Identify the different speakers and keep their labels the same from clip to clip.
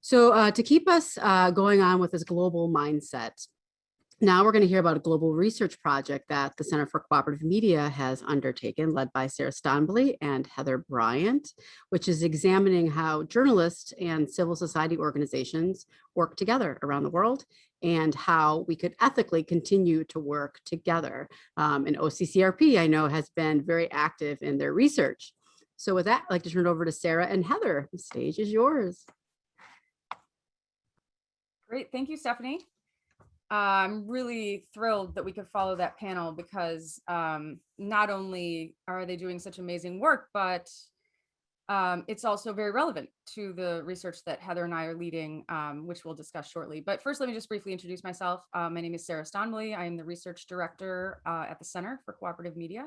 Speaker 1: So to keep us going on with this global mindset, now we're going to hear about a global research project that the Center for Cooperative Media has undertaken, led by Sarah Stonbely and Heather Bryant, which is examining how journalists and civil society organizations work together around the world and how we could ethically continue to work together. And OCCRP, I know, has been very active in their research. So with that, I'd like to turn it over to Sarah and Heather. The stage is yours.
Speaker 2: Great, thank you, Stephanie. I'm really thrilled that we could follow that panel because not only are they doing such amazing work, but it's also very relevant to the research that Heather and I are leading, which we'll discuss shortly. But first, let me just briefly introduce myself. My name is Sarah Stonbely. I am the research director at the Center for Cooperative Media.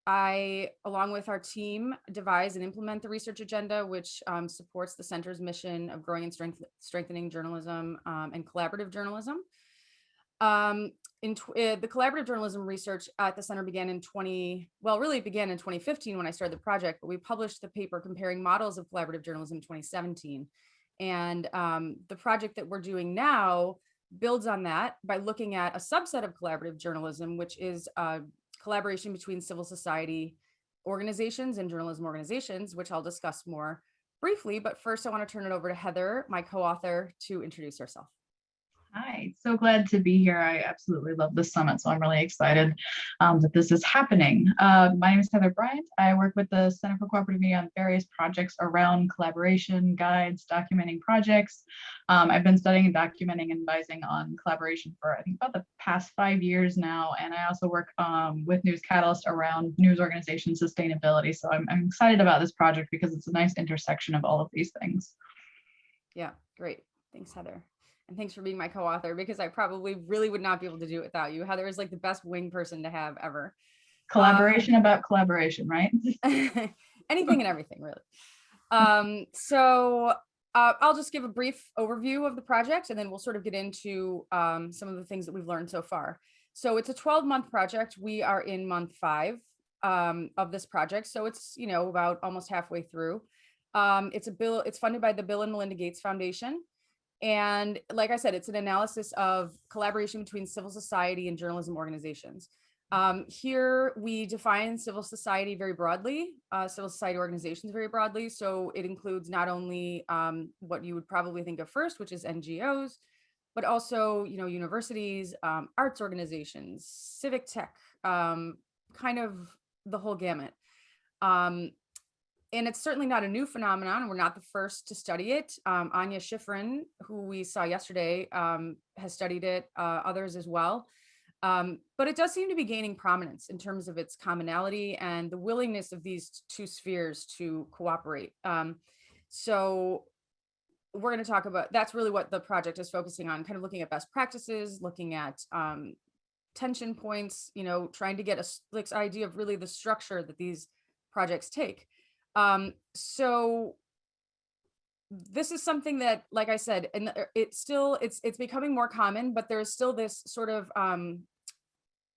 Speaker 2: I, along with our team, devise and implement the research agenda, which supports the center's mission of growing and strengthening journalism and collaborative journalism. The collaborative journalism research at the center began in 2015 when I started the project, but we published the paper comparing models of collaborative journalism in 2017. And the project that we're doing now builds on that by looking at a subset of collaborative journalism, which is collaboration between civil society organizations and journalism organizations, which I'll discuss more briefly. But first, I want to turn it over to Heather, my co-author, to introduce herself.
Speaker 3: Hi, so glad to be here. I absolutely love this summit, so I'm really excited that this is happening. My name is Heather Bryant. I work with the Center for Cooperative Media on various projects around collaboration, guides, documenting projects. I've been studying and documenting and advising on collaboration for, I think, about the past 5 years now. And I also work with NewsCatalyst around news organization sustainability. So I'm excited about this project because it's a nice intersection of all of these things.
Speaker 2: Yeah, great. Thanks, Heather. And thanks for being my co-author, because I probably really would not be able to do it without you. Heather is like the best wing person to have ever.
Speaker 3: Collaboration about collaboration, right?
Speaker 2: Anything and everything, really. So I'll just give a brief overview of the project, and then we'll sort of get into some of the things that we've learned so far. So it's a 12-month project. We are in month 5 of this project. So it's, about almost halfway through. It's funded by the Bill and Melinda Gates Foundation. And like I said, it's an analysis of collaboration between civil society and journalism organizations. Here we define civil society very broadly, civil society organizations very broadly. So it includes not only what you would probably think of first, which is NGOs, but also, universities, arts organizations, civic tech, kind of the whole gamut. And it's certainly not a new phenomenon, and we're not the first to study it. Anya Schifrin, who we saw yesterday, has studied it, others as well. But it does seem to be gaining prominence in terms of its commonality and the willingness of these two spheres to cooperate. So we're going to talk about, that's really what the project is focusing on, kind of looking at best practices, looking at tension points, trying to get an idea of really the structure that these projects take. So this is something that, like I said, and it's becoming more common, but there's still this sort of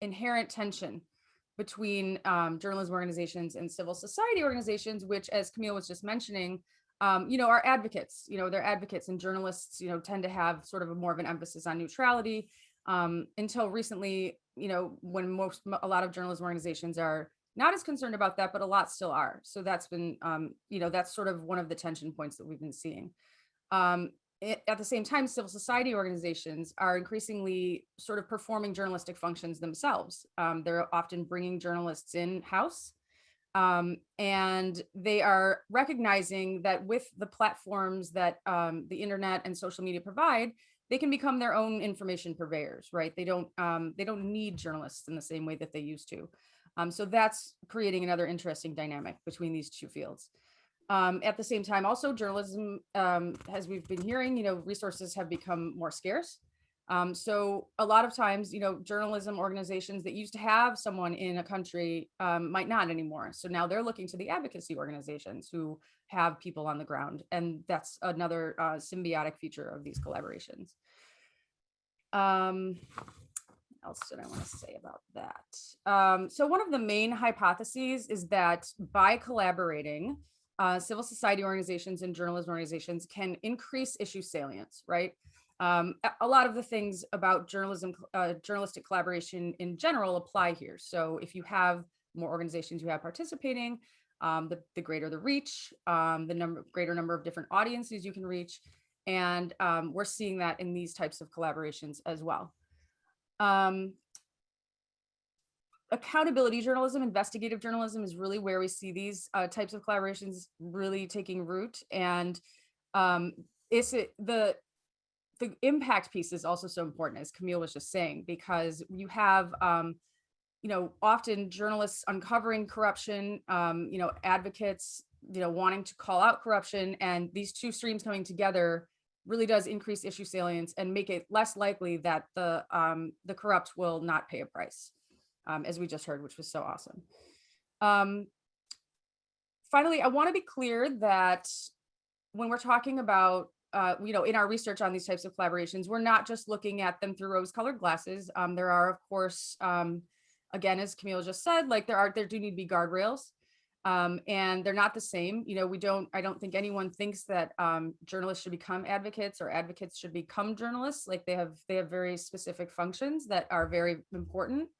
Speaker 2: inherent tension between journalism organizations and civil society organizations, which, as Camille was just mentioning, are advocates. They're advocates, and journalists, tend to have sort of more of an emphasis on neutrality. Until recently, when a lot of journalism organizations are not as concerned about that, but a lot still are. So that's been, that's sort of one of the tension points that we've been seeing. At the same time, civil society organizations are increasingly sort of performing journalistic functions themselves. They're often bringing journalists in-house, and they are recognizing that with the platforms that the internet and social media provide, they can become their own information purveyors, right? They don't need journalists in the same way that they used to. So that's creating another interesting dynamic between these two fields. At the same time, also journalism, as we've been hearing, resources have become more scarce. So a lot of times, journalism organizations that used to have someone in a country might not anymore. So now they're looking to the advocacy organizations who have people on the ground. And that's another symbiotic feature of these collaborations. Else did I want to say about that? So one of the main hypotheses is that by collaborating, civil society organizations and journalism organizations can increase issue salience, right? A lot of the things about journalistic collaboration in general apply here. So if you have more organizations you have participating, the greater the reach, the greater number of different audiences you can reach. And we're seeing that in these types of collaborations as well. Accountability journalism, investigative journalism is really where we see these types of collaborations really taking root. And the impact piece is also so important, as Camille was just saying, because you have often journalists uncovering corruption, advocates, wanting to call out corruption, and these two streams coming together really does increase issue salience and make it less likely that the corrupt will not pay a price, as we just heard, which was so awesome. Finally, I want to be clear that when we're talking about in our research on these types of collaborations, we're not just looking at them through rose-colored glasses. There are, of course, again, as Camille just said, like there do need to be guardrails, and they're not the same. I don't think anyone thinks that journalists should become advocates or advocates should become journalists. Like they have very specific functions that are very important.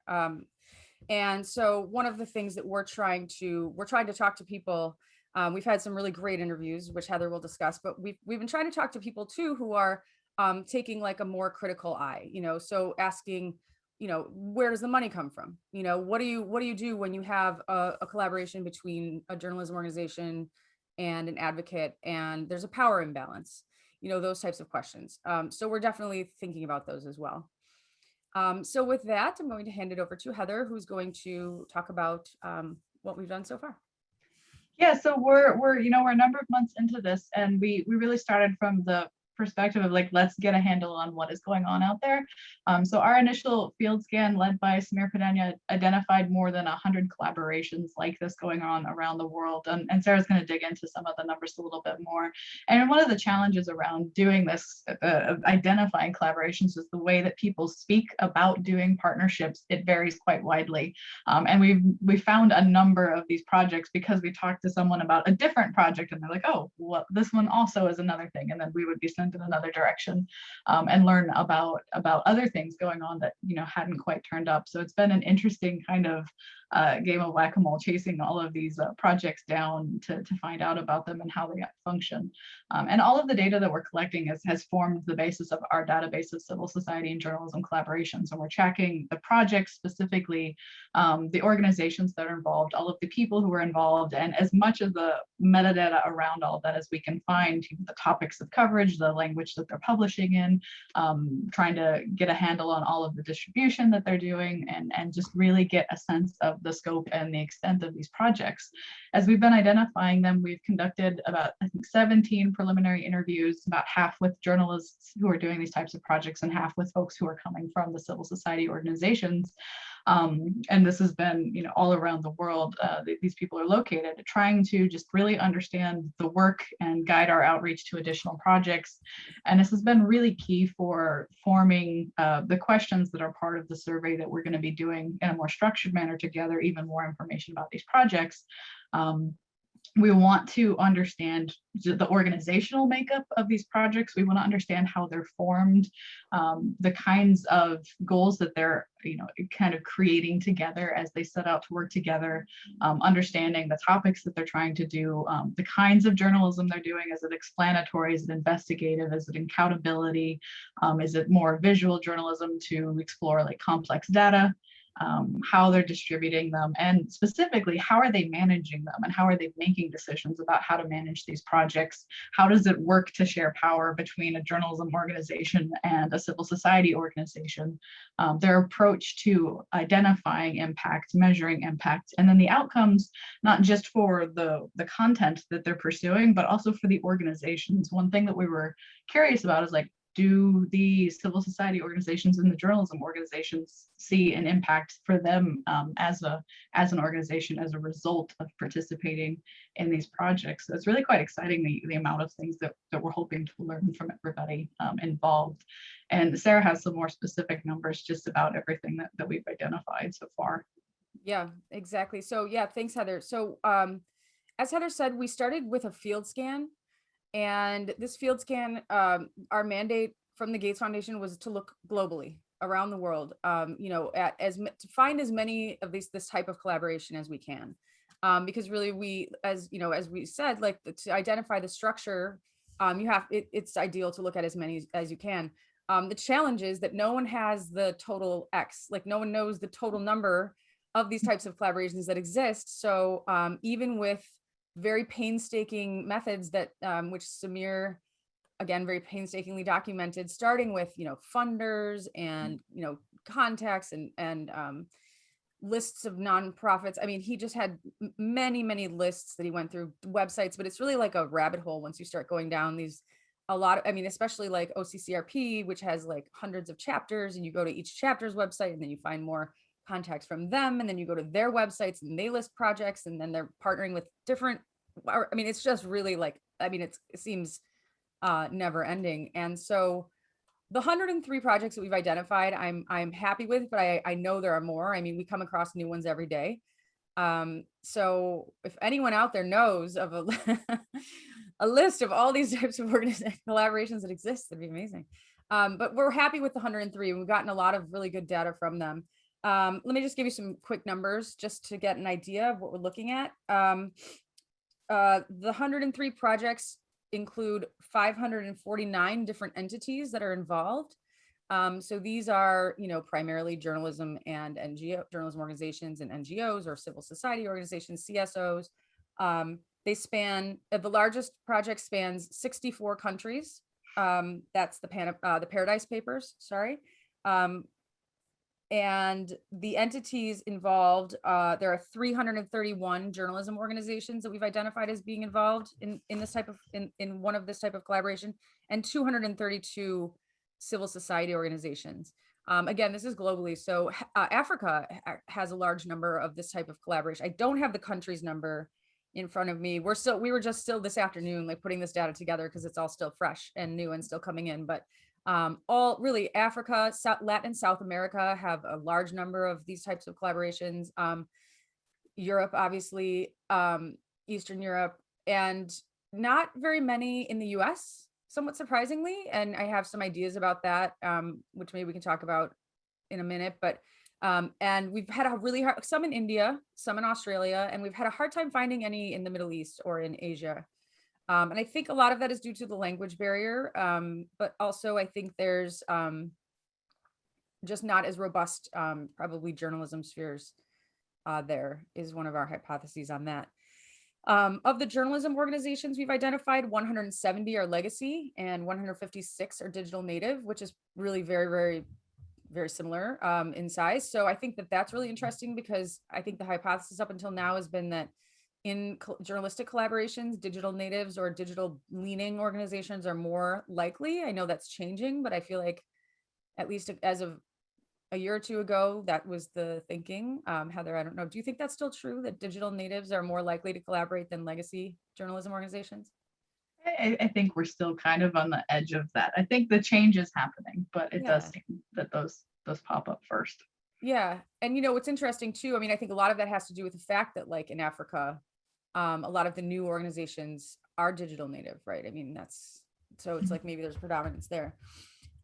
Speaker 2: And so one of the things that we're trying to talk to people. We've had some really great interviews, which Heather will discuss, but we've been trying to talk to people too who are taking like a more critical eye, so asking, where does the money come from? What do you do when you have a collaboration between a journalism organization and an advocate and there's a power imbalance, those types of questions. So we're definitely thinking about those as well. So with that, I'm going to hand it over to Heather, who's going to talk about what we've done so far.
Speaker 3: Yeah, so we're a number of months into this, and we really started from the perspective of like, let's get a handle on what is going on out there. So our initial field scan led by Samir Padania identified more than 100 collaborations like this going on around the world. And Sarah's going to dig into some of the numbers a little bit more. And one of the challenges around doing this, identifying collaborations, is the way that people speak about doing partnerships. It varies quite widely. And we found a number of these projects because we talked to someone about a different project and they're like, oh, well, this one also is another thing. And then we would be sent in another direction and learn about other things going on that hadn't quite turned up. So it's been an interesting kind of game of whack-a-mole, chasing all of these projects down to find out about them and how they function. And all of the data that we're collecting has formed the basis of our database of civil society and journalism collaborations. And we're tracking the projects specifically, the organizations that are involved, all of the people who are involved, and as much of the metadata around all of that as we can find, the topics of coverage, the language that they're publishing in, trying to get a handle on all of the distribution that they're doing, and just really get a sense of the scope and the extent of these projects. As we've been identifying them, we've conducted about, I think, 17 preliminary interviews, about half with journalists who are doing these types of projects and half with folks who are coming from the civil society organizations. And this has been, all around the world, these people are located, trying to just really understand the work and guide our outreach to additional projects. And this has been really key for forming the questions that are part of the survey that we're going to be doing in a more structured manner to gather even more information about these projects. We want to understand the organizational makeup of these projects. We want to understand how they're formed, the kinds of goals that they're, kind of creating together as they set out to work together, understanding the topics that they're trying to do, the kinds of journalism they're doing. Is it explanatory? Is it investigative? Is it accountability? Is it more visual journalism to explore like complex data? How they're distributing them, and specifically, how are they managing them, and how are they making decisions about how to manage these projects? How does it work to share power between a journalism organization and a civil society organization? Their approach to identifying impact, measuring impact, and then the outcomes, not just for the content that they're pursuing, but also for the organizations. One thing that we were curious about is like, do the civil society organizations and the journalism organizations see an impact for them as an organization as a result of participating in these projects? So it's really quite exciting, the amount of things that we're hoping to learn from everybody involved. And Sarah has some more specific numbers just about everything that we've identified so far.
Speaker 2: Yeah, exactly. So yeah, thanks, Heather. So as Heather said, we started with a field scan, and this field scan, our mandate from the Gates Foundation was to look globally around the world, at to find as many of this type of collaboration as we can. Because really as we said, like to identify the structure, it's ideal to look at as many as you can. The challenge is that no one has the total X, like no one knows the total number of these types of collaborations that exist. So even with very painstaking methods that which Samir, again, very painstakingly documented, starting with funders and contacts and lists of nonprofits. I mean, he just had many lists that he went through, websites, but it's really like a rabbit hole once you start going down these. Especially like OCCRP, which has like hundreds of chapters, and you go to each chapter's website and then you find more contacts from them, and then you go to their websites and they list projects, and then they're partnering with different, it's just really like, it seems never ending. And so the 103 projects that we've identified, I'm happy with, but I know there are more. I mean, we come across new ones every day. So if anyone out there knows of a list of all these types of collaborations that exist, that'd be amazing. But we're happy with the 103, and we've gotten a lot of really good data from them. Let me just give you some quick numbers just to get an idea of what we're looking at. The 103 projects include 549 different entities that are involved. So these are, primarily journalism and journalism organizations and NGOs or civil society organizations, CSOs. They span, the largest project spans 64 countries. That's the Paradise Papers, sorry. And the entities involved, there are 331 journalism organizations that we've identified as being involved in this type of, in one of this type of collaboration, and 232 civil society organizations. Again, this is globally. So Africa has a large number of this type of collaboration. I don't have the country's number in front of me. We were just still this afternoon, like putting this data together because it's all still fresh and new and still coming in. But all really Africa, Latin, South America have a large number of these types of collaborations. Europe, obviously, Eastern Europe, and not very many in the US, somewhat surprisingly. And I have some ideas about that, which maybe we can talk about in a minute. But and we've had a really hard, some in India, some in Australia, and we've had a hard time finding any in the Middle East or in Asia. And I think a lot of that is due to the language barrier, but also I think there's just not as robust, probably journalism spheres there is one of our hypotheses on that. Of the journalism organizations we've identified, 170 are legacy and 156 are digital native, which is really very similar in size. So I think that that's really interesting, because I think the hypothesis up until now has been that in journalistic collaborations, digital natives or digital leaning organizations are more likely. I know that's changing, but I feel like at least as of a year or two ago, that was the thinking. Heather, I don't know. Do you think that's still true, that digital natives are more likely to collaborate than legacy journalism organizations?
Speaker 3: I think we're still kind of on the edge of that. I think the change is happening, but it does seem that those pop up first.
Speaker 2: Yeah. And what's interesting too, I think a lot of that has to do with the fact that, like, in Africa, a lot of the new organizations are digital native, right? So it's like maybe there's predominance there.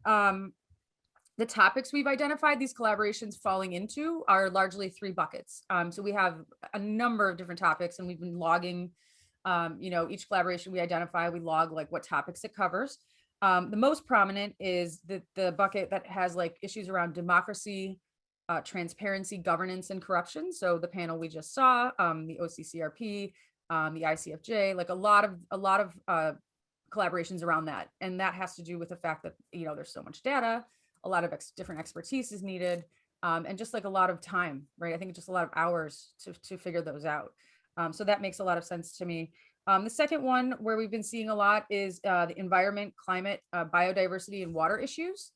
Speaker 2: The topics we've identified these collaborations falling into are largely 3 buckets. So we have a number of different topics, and we've been logging, each collaboration we identify, we log like what topics it covers. The most prominent is the bucket that has like issues around democracy, transparency, governance, and corruption. So the panel we just saw, the OCCRP, the ICFJ, like a lot of collaborations around that. And that has to do with the fact that, there's so much data, a lot of different expertise is needed, and just like a lot of time, right? I think just a lot of hours to figure those out. So that makes a lot of sense to me. The second one where we've been seeing a lot is the environment, climate, biodiversity, and water issues.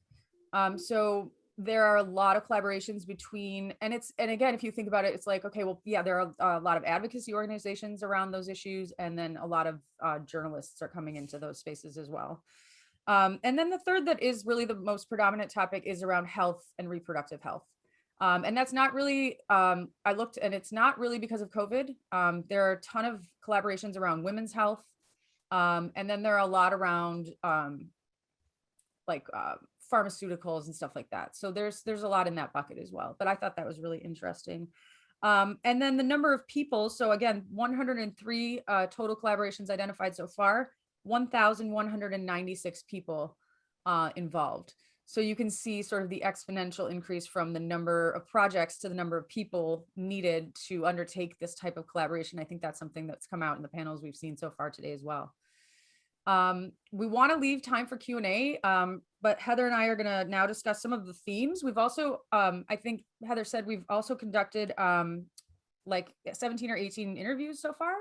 Speaker 2: So there are a lot of collaborations between, and again, if you think about it, it's like, okay, well, yeah, there are a lot of advocacy organizations around those issues, and then a lot of journalists are coming into those spaces as well. And then the third that is really the most predominant topic is around health and reproductive health. And that's not really, I looked and it's not really because of COVID. There are a ton of collaborations around women's health. And then there are a lot around like pharmaceuticals and stuff like that. So there's a lot in that bucket as well. But I thought that was really interesting. And then the number of people. So again, 103 total collaborations identified so far, 1,196 people involved. So you can see sort of the exponential increase from the number of projects to the number of people needed to undertake this type of collaboration. I think that's something that's come out in the panels we've seen so far today as well. We want to leave time for Q&A, but Heather and I are going to now discuss some of the themes. We've also, I think Heather said we've also conducted like 17 or 18 interviews so far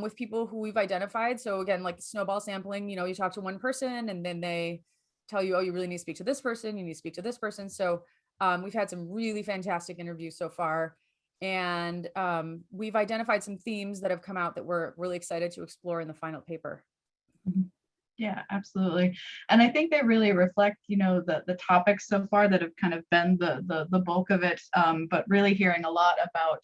Speaker 2: with people who we've identified. So again, like snowball sampling, you know, you talk to one person and then they tell you, oh, you really need to speak to this person, you need to speak to this person. So we've had some really fantastic interviews so far. And we've identified some themes that have come out that we're really excited to explore in the final paper.
Speaker 3: Yeah, absolutely. And I think they really reflect, you know, the topics so far that have kind of been the bulk of it, but really hearing a lot about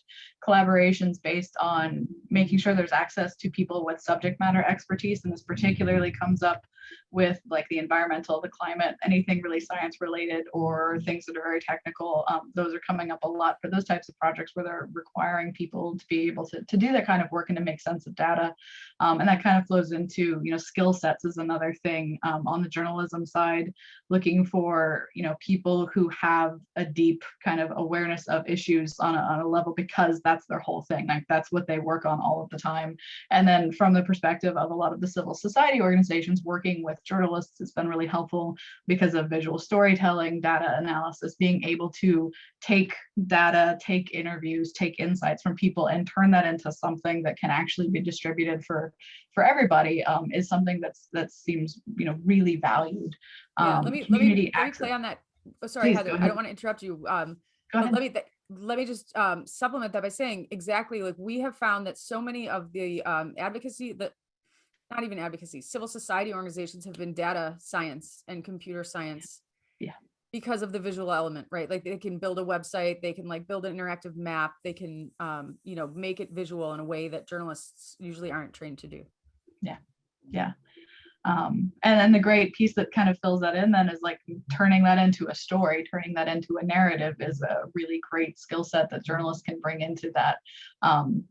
Speaker 3: collaborations based on making sure there's access to people with subject matter expertise. And this particularly comes up with like the environmental, the climate, anything really science related or things that are very technical. Those are coming up a lot for those types of projects where they're requiring people to be able to do that kind of work and to make sense of data. And that kind of flows into, you know, skill sets is another thing on the journalism side, looking for, you know, people who have a deep kind of awareness of issues on a level, because that's their whole thing. Like that's what they work on all of the time. And then from the perspective of a lot of the civil society organizations working with journalists, it's been really helpful because of visual storytelling, data analysis, being able to take data, take interviews, take insights from people and turn that into something that can actually be distributed for everybody is something that seems, you know, really valued.
Speaker 2: Yeah, let me play on that. Oh, sorry,
Speaker 3: Please,
Speaker 2: Heather, I don't want to interrupt you.
Speaker 3: Go ahead.
Speaker 2: Let me just supplement that by saying exactly, like we have found that so many of the advocacy, that not even advocacy, civil society organizations have been data science and computer science.
Speaker 3: Yeah.
Speaker 2: Because of the visual element, right? Like they can build a website, they can like build an interactive map, they can you know, make it visual in a way that journalists usually aren't trained to do.
Speaker 3: Yeah. And then the great piece that kind of fills that in then is like turning that into a story, turning that into a narrative is a really great skill set that journalists can bring into that.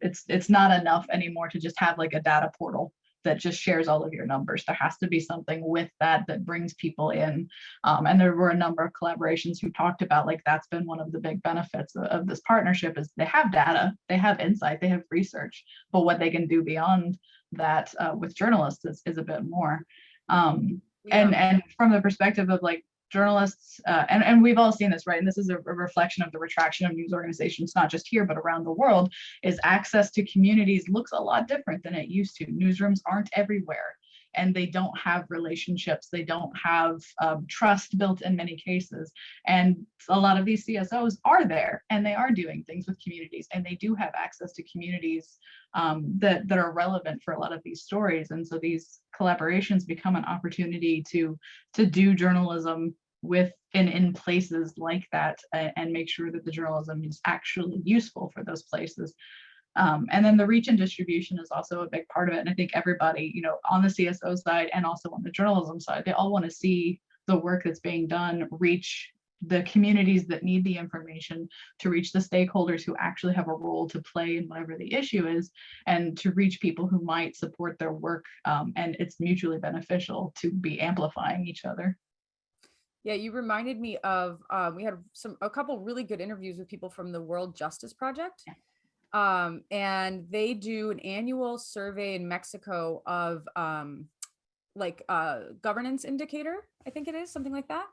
Speaker 3: It's not enough anymore to just have like a data portal that just shares all of your numbers. There has to be something with that brings people in. And there were a number of collaborations who talked about like that's been one of the big benefits of this partnership is they have data, they have insight, they have research, but what they can do beyond that with journalists is a bit more. And from the perspective of like journalists, and we've all seen this, right? And this is a reflection of the retraction of news organizations, not just here, but around the world, is access to communities looks a lot different than it used to. Newsrooms aren't everywhere. And they don't have relationships. They don't have trust built in many cases. And a lot of these CSOs are there and they are doing things with communities and they do have access to communities that are relevant for a lot of these stories. And so these collaborations become an opportunity to do journalism in places like that and make sure that the journalism is actually useful for those places. And then the reach and distribution is also a big part of it. And I think everybody, you know, on the CSO side and also on the journalism side, they all want to see the work that's being done reach the communities that need the information, to reach the stakeholders who actually have a role to play in whatever the issue is, and to reach people who might support their work. And it's mutually beneficial to be amplifying each other.
Speaker 2: Yeah, you reminded me of, we had a couple really good interviews with people from the World Justice Project.
Speaker 3: Yeah.
Speaker 2: And they do an annual survey in Mexico of governance indicator, I think it is, something like that.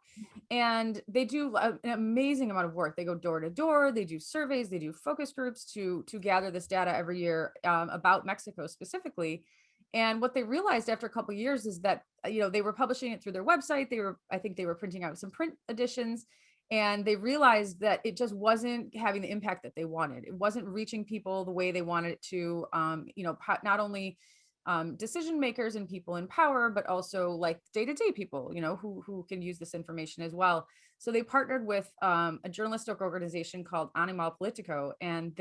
Speaker 2: And they do an amazing amount of work. They go door to door, they do surveys, they do focus groups to gather this data every year about Mexico specifically. And what they realized after a couple of years is that, you know, they were publishing it through their website. I think they were printing out some print editions. And they realized that it just wasn't having the impact that they wanted. It wasn't reaching people the way they wanted it to, you know, not only decision makers and people in power, but also like day-to-day people, you know, who can use this information as well. So they partnered with a journalistic organization called Animal Politico, and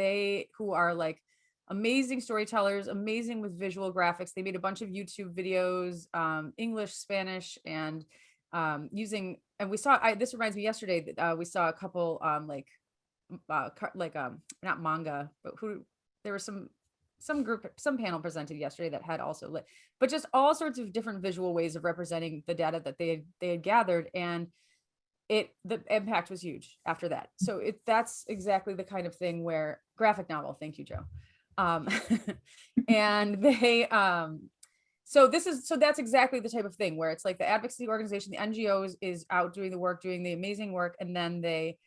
Speaker 2: who are like amazing storytellers, amazing with visual graphics. They made a bunch of YouTube videos, English, Spanish, and using, and we saw, this reminds me yesterday that we saw a couple not manga, but there was some group, some panel presented yesterday that had also but just all sorts of different visual ways of representing the data that they had gathered. And the impact was huge after that. So that's exactly the kind of thing where graphic novel. Thank you, Joe. And so that's exactly the type of thing where it's like the advocacy organization, the NGOs is out doing the work, doing the amazing work. And then they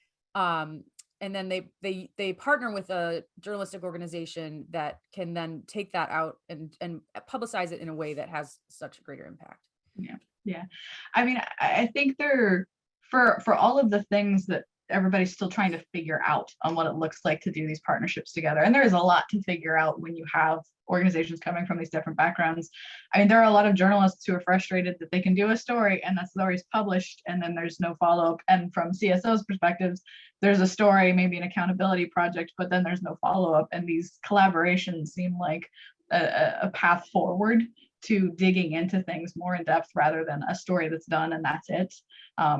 Speaker 2: partner with a journalistic organization that can then take that out and publicize it in a way that has such a greater impact.
Speaker 3: Yeah. I mean, I think for all of the things that everybody's still trying to figure out on what it looks like to do these partnerships together. And there is a lot to figure out when you have organizations coming from these different backgrounds. I mean, there are a lot of journalists who are frustrated that they can do a story and that story is published and then there's no follow-up. And from CSO's perspectives, there's a story, maybe an accountability project, but then there's no follow-up. And these collaborations seem like a path forward to digging into things more in depth rather than a story that's done and that's it,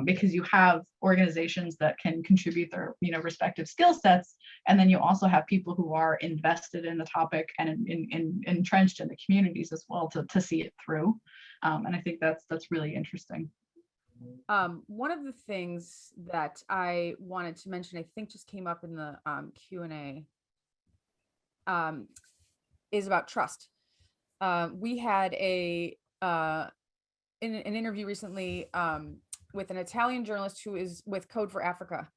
Speaker 3: because you have organizations that can contribute their respective skill sets, and then you also have people who are invested in the topic and entrenched in the communities as well to see it through, and I think that's really interesting.
Speaker 2: One of the things that I wanted to mention, I think just came up in the Q&A, is about trust. We had an interview recently with an Italian journalist who is with Code for Africa,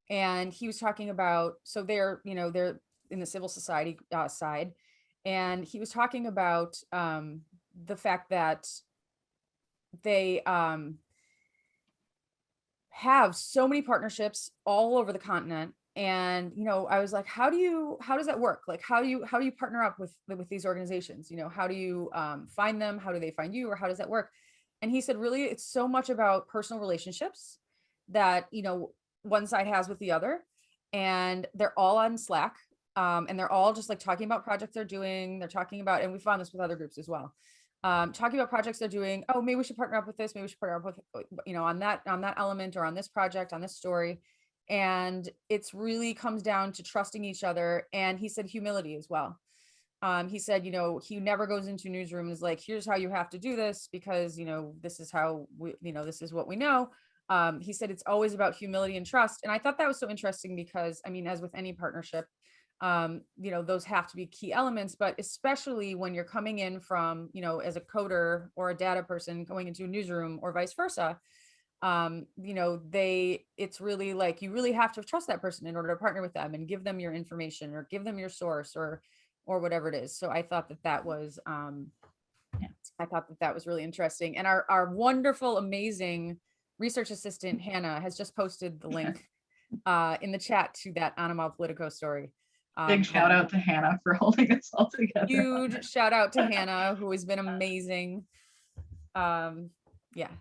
Speaker 2: and he was talking about, so they're in the civil society side, and he was talking about the fact that they have so many partnerships all over the continent. And, I was like, how does that work? Like, how do you partner up with these organizations? How do you find them? How do they find you? Or how does that work? And he said, really, it's so much about personal relationships that, one side has with the other, and they're all on Slack. And they're all just like talking about projects they're doing. They're talking about, and we found this with other groups as well. Talking about projects they're doing. Oh, maybe we should partner up with this. Maybe we should partner up with, on that element or on this project, on this story. And it's really comes down to trusting each other. And he said humility as well. He said, he never goes into newsroom and is like, here's how you have to do this because, this is how we, this is what we know. He said, it's always about humility and trust. And I thought that was so interesting because, I mean, as with any partnership, those have to be key elements, but especially when you're coming in from, as a coder or a data person going into a newsroom or vice versa, it's really like, you really have to trust that person in order to partner with them and give them your information or give them your source or whatever it is. So I thought that was, really interesting. And our wonderful, amazing research assistant, Hannah, has just posted the link in the chat to that Animal Politico story.
Speaker 3: Big shout out to Hannah for holding us all together.
Speaker 2: Huge shout out to Hannah, who has been amazing. Yeah.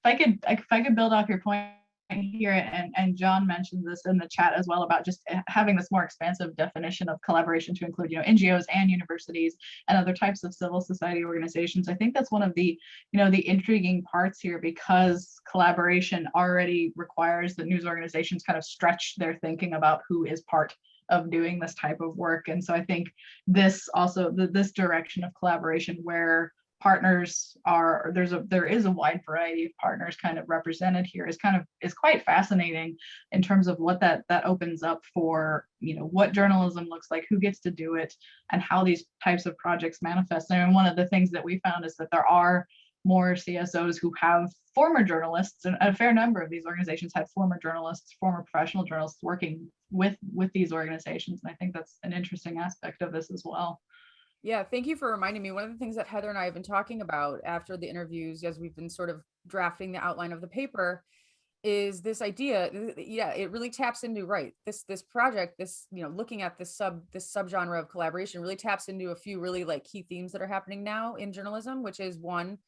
Speaker 3: If I could build off your point here, and John mentioned this in the chat as well about just having this more expansive definition of collaboration to include, NGOs and universities and other types of civil society organizations. I think that's one of the, the intriguing parts here, because collaboration already requires that news organizations kind of stretch their thinking about who is part of doing this type of work. And so I think this also, this direction of collaboration where partners are, there is a wide variety of partners kind of represented here is quite fascinating in terms of what that opens up for, what journalism looks like, who gets to do it, and how these types of projects manifest. And one of the things that we found is that there are more CSOs who have former journalists, and a fair number of these organizations have former journalists, former professional journalists working with these organizations. And I think that's an interesting aspect of this as well.
Speaker 2: Yeah, thank you for reminding me. One of the things that Heather and I have been talking about after the interviews, as we've been sort of drafting the outline of the paper, is this idea. Yeah, it really taps into, right, this project, this, looking at this subgenre of collaboration really taps into a few really like key themes that are happening now in journalism, which is one,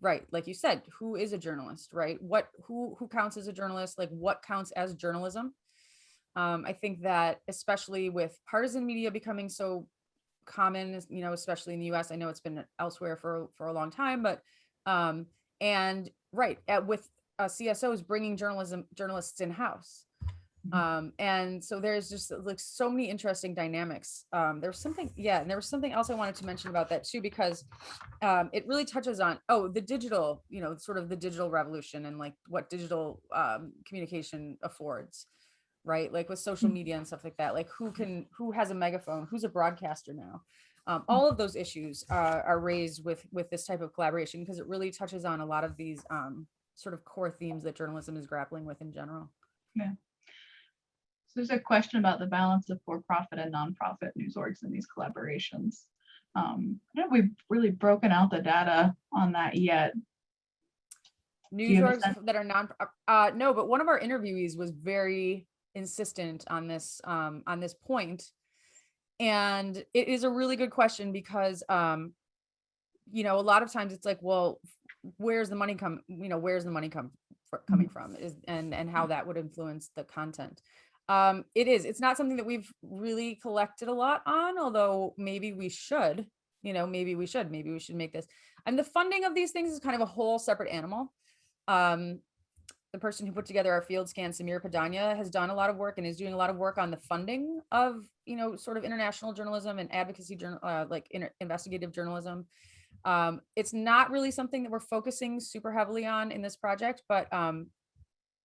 Speaker 2: right, like you said, who is a journalist, right? Who counts as a journalist? Like what counts as journalism? I think that especially with partisan media becoming so common, you know, especially in the US, I know it's been elsewhere for a long time, but and right, with CSOs bringing journalists in house. And so there's just like so many interesting dynamics. There was something, yeah, and there was something else I wanted to mention about that too, because it really touches on, the digital, you know, sort of the digital revolution and like what digital communication affords, right? Like with social media and stuff like that, like who has a megaphone, who's a broadcaster now. All of those issues are raised with this type of collaboration, because it really touches on a lot of these sort of core themes that journalism is grappling with in general.
Speaker 3: Yeah. So there's a question about the balance of for-profit and nonprofit news orgs in these collaborations. I don't know if we've really broken out the data on that yet.
Speaker 2: News orgs that are no, but one of our interviewees was very insistent on this point. And it is a really good question, because you know, a lot of times it's like, well, where's the money coming from, and how that would influence the content. It's not something that we've really collected a lot on, although maybe we should, maybe we should make this. And the funding of these things is kind of a whole separate animal. The person who put together our field scan, Samir Padania, has done a lot of work and is doing a lot of work on the funding of, sort of international journalism and advocacy investigative journalism. It's not really something that we're focusing super heavily on in this project, but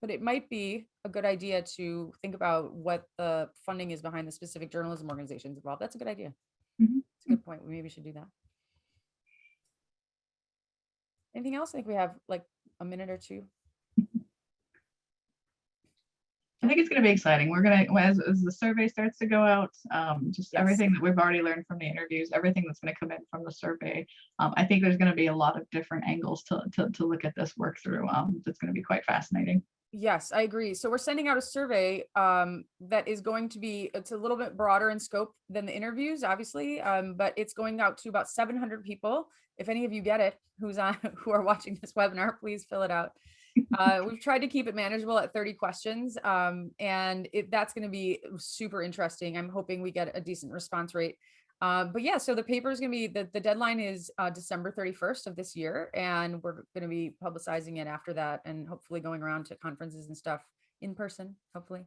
Speaker 2: it might be a good idea to think about what the funding is behind the specific journalism organizations involved. That's a good idea.
Speaker 3: Mm-hmm.
Speaker 2: It's a good point. We maybe should do that. Anything else? I think we have like a minute or two.
Speaker 3: I think it's going to be exciting. We're going to, as the survey starts to go out, just yes, everything that we've already learned from the interviews, everything that's going to come in from the survey. I think there's going to be a lot of different angles to look at this work through. That's going to be quite fascinating.
Speaker 2: Yes, I agree. So we're sending out a survey that is going to be, it's a little bit broader in scope than the interviews, obviously, but it's going out to about 700 people. If any of you get it, who are watching this webinar, please fill it out. We've tried to keep it manageable at 30 questions, and that's going to be super interesting. I'm hoping we get a decent response rate. But yeah, so the paper is going to be, the deadline is December 31st of this year, and we're going to be publicizing it after that, and hopefully going around to conferences and stuff in person, hopefully,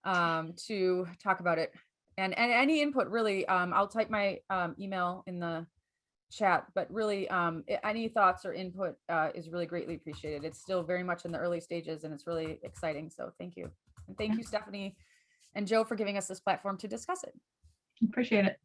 Speaker 2: to talk about it. And any input, really, I'll type my email in the chat, but really any thoughts or input is really greatly appreciated. It's still very much in the early stages, and it's really exciting. So thank you. And thank you, Stephanie and Joe, for giving us this platform to discuss it.
Speaker 3: Appreciate it.